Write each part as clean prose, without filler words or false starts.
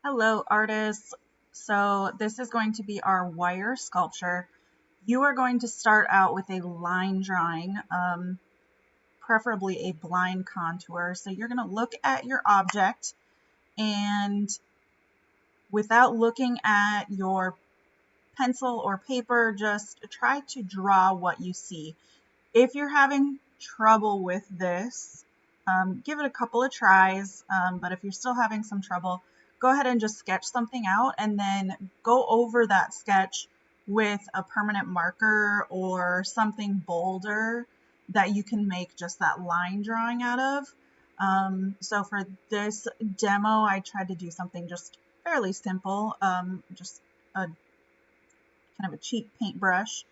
Hello, artists. So this is going to be our wire sculpture. You are going to start out with a line drawing, preferably a blind contour. So you're going to look at your object and without looking at your pencil or paper, just try to draw what you see. If you're having trouble with this, give it a couple of tries, but if you're still having some trouble, go ahead and just sketch something out and then go over that sketch with a permanent marker or something bolder that you can make just that line drawing out of. So for this demo, I tried to do something just fairly simple, just a kind of a cheap paintbrush.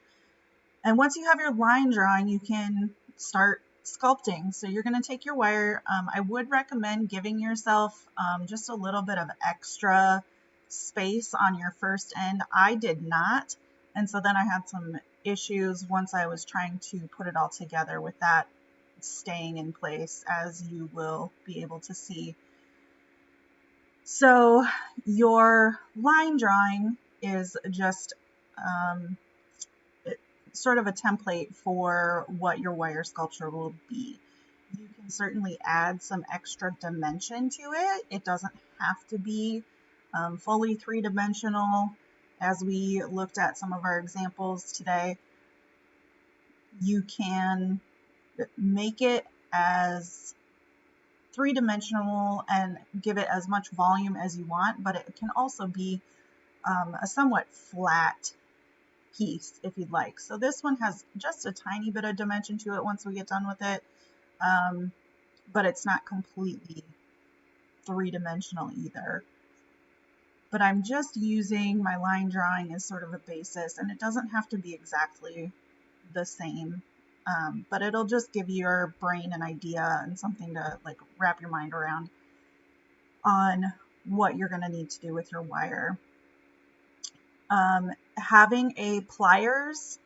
And once you have your line drawing, you can start sculpting. So you're going to take your wire. I would recommend giving yourself just a little bit of extra space on your first end. I did not. And so then I had some issues once I was trying to put it all together with that staying in place, as you will be able to see. So your line drawing is just sort of a template for what your wire sculpture will be. You can certainly add some extra dimension to it. It doesn't have to be fully three-dimensional. As we looked at some of our examples today, you can make it as three-dimensional and give it as much volume as you want, but it can also be a somewhat flat piece if you'd like. So this one has just a tiny bit of dimension to it once we get done with it, but it's not completely three-dimensional either. But I'm just using my line drawing as sort of a basis, and it doesn't have to be exactly the same, but it'll just give your brain an idea and something to like wrap your mind around on what you're going to need to do with your wire. Having a pliers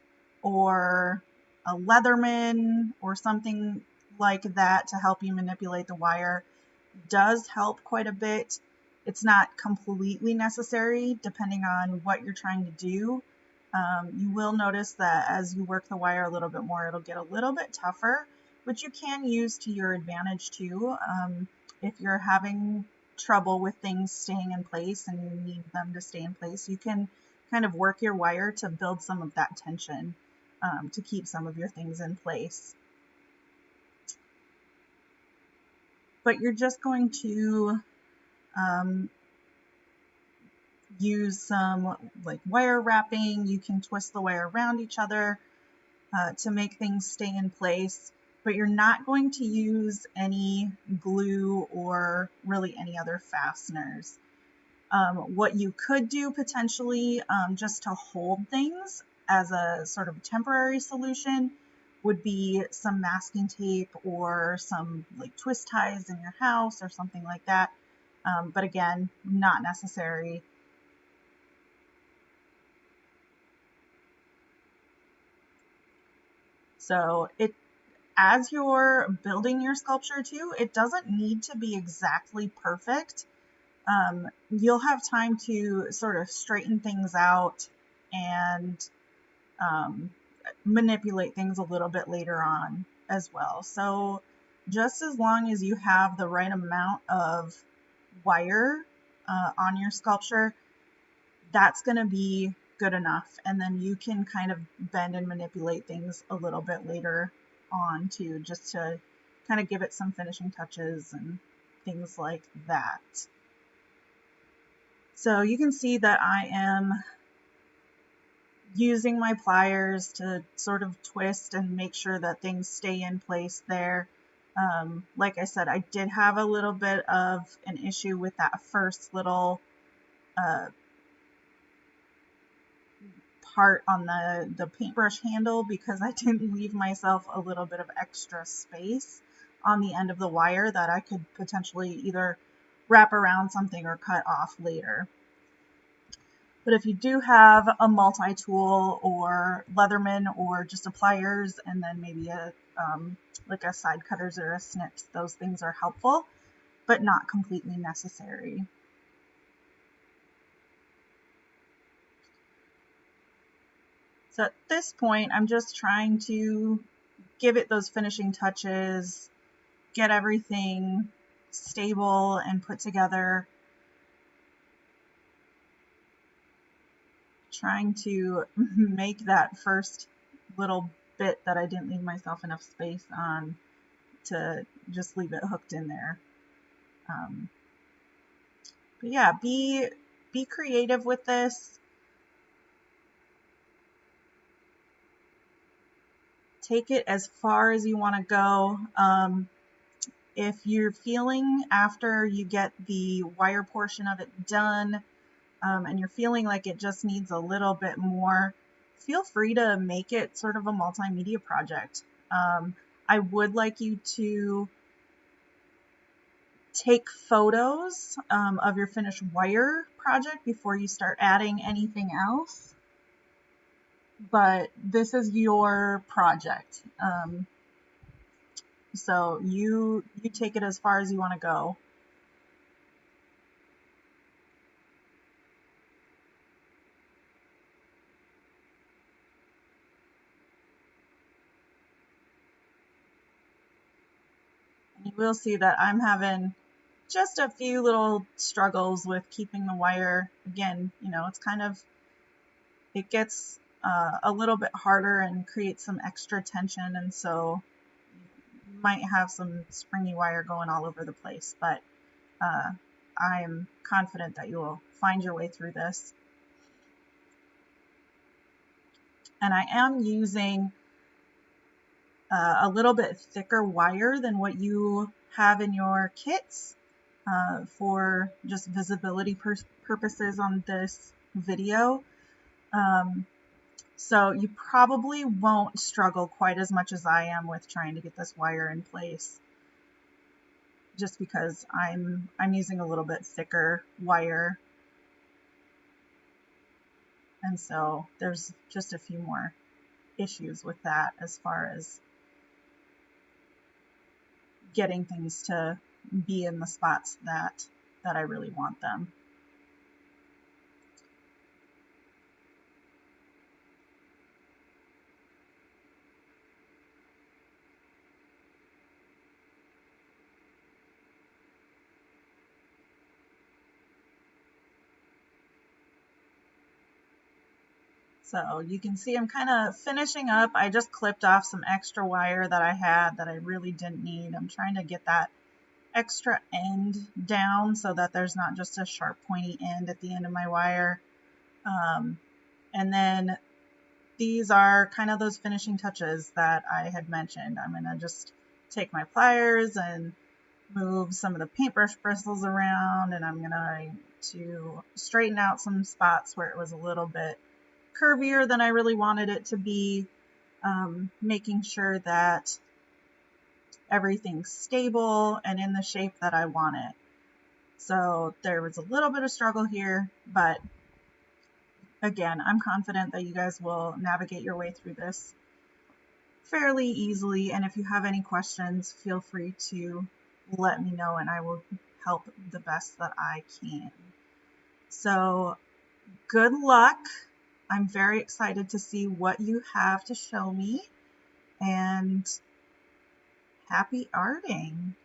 or a Leatherman or something like that to help you manipulate the wire does help quite a bit. It's not completely necessary depending on what you're trying to do. You will notice that as you work the wire a little bit more, it'll get a little bit tougher, which you can use to your advantage too. If you're having trouble with things staying in place and you need them to stay in place, you can kind of work your wire to build some of that tension to keep some of your things in place. But you're just going to use some like wire wrapping. You can twist the wire around each other to make things stay in place, but you're not going to use any glue or really any other fasteners. What you could do potentially just to hold things as a sort of temporary solution would be some masking tape or some like twist ties in your house or something like that. But again, not necessary. So as you're building your sculpture too, it doesn't need to be exactly perfect. You'll have time to sort of straighten things out and manipulate things a little bit later on as well. So just as long as you have the right amount of wire on your sculpture, that's going to be good enough. And then you can kind of bend and manipulate things a little bit later on too, just to kind of give it some finishing touches and things like that. So you can see that I am using my pliers to sort of twist and make sure that things stay in place there. Like I said, I did have a little bit of an issue with that first little part on the paintbrush handle because I didn't leave myself a little bit of extra space on the end of the wire that I could potentially either wrap around something or cut off later. But if you do have a multi-tool or Leatherman or just a pliers and then maybe a like a side cutters or a snips, those things are helpful, but not completely necessary. So at this point, I'm just trying to give it those finishing touches, get everything stable and put together, trying to make that first little bit that I didn't leave myself enough space on to just leave it hooked in there. But yeah, be creative with this. Take it as far as you want to go. If you're feeling after you get the wire portion of it done, and you're feeling like it just needs a little bit more, feel free to make it sort of a multimedia project. I would like you to take photos of your finished wire project before you start adding anything else. But this is your project. So you take it as far as you want to go. And you will see that I'm having just a few little struggles with keeping the wire. Again, it's kind of, it gets a little bit harder and creates some extra tension, and so you might have some springy wire going all over the place, but I am confident that you will find your way through this. And I am using a little bit thicker wire than what you have in your kits for just visibility purposes on this video. So you probably won't struggle quite as much as I am with trying to get this wire in place, just because I'm using a little bit thicker wire. And so there's just a few more issues with that as far as getting things to be in the spots that I really want them. So you can see I'm kind of finishing up. I just clipped off some extra wire that I had that I really didn't need. I'm trying to get that extra end down so that there's not just a sharp pointy end at the end of my wire. And then these are kind of those finishing touches that I had mentioned. I'm going to just take my pliers and move some of the paintbrush bristles around, and I'm going to straighten out some spots where it was a little bit curvier than I really wanted it to be, making sure that everything's stable and in the shape that I want it. So there was a little bit of struggle here, but again, I'm confident that you guys will navigate your way through this fairly easily. And if you have any questions, feel free to let me know and I will help the best that I can. So good luck. I'm very excited to see what you have to show me, and happy arting.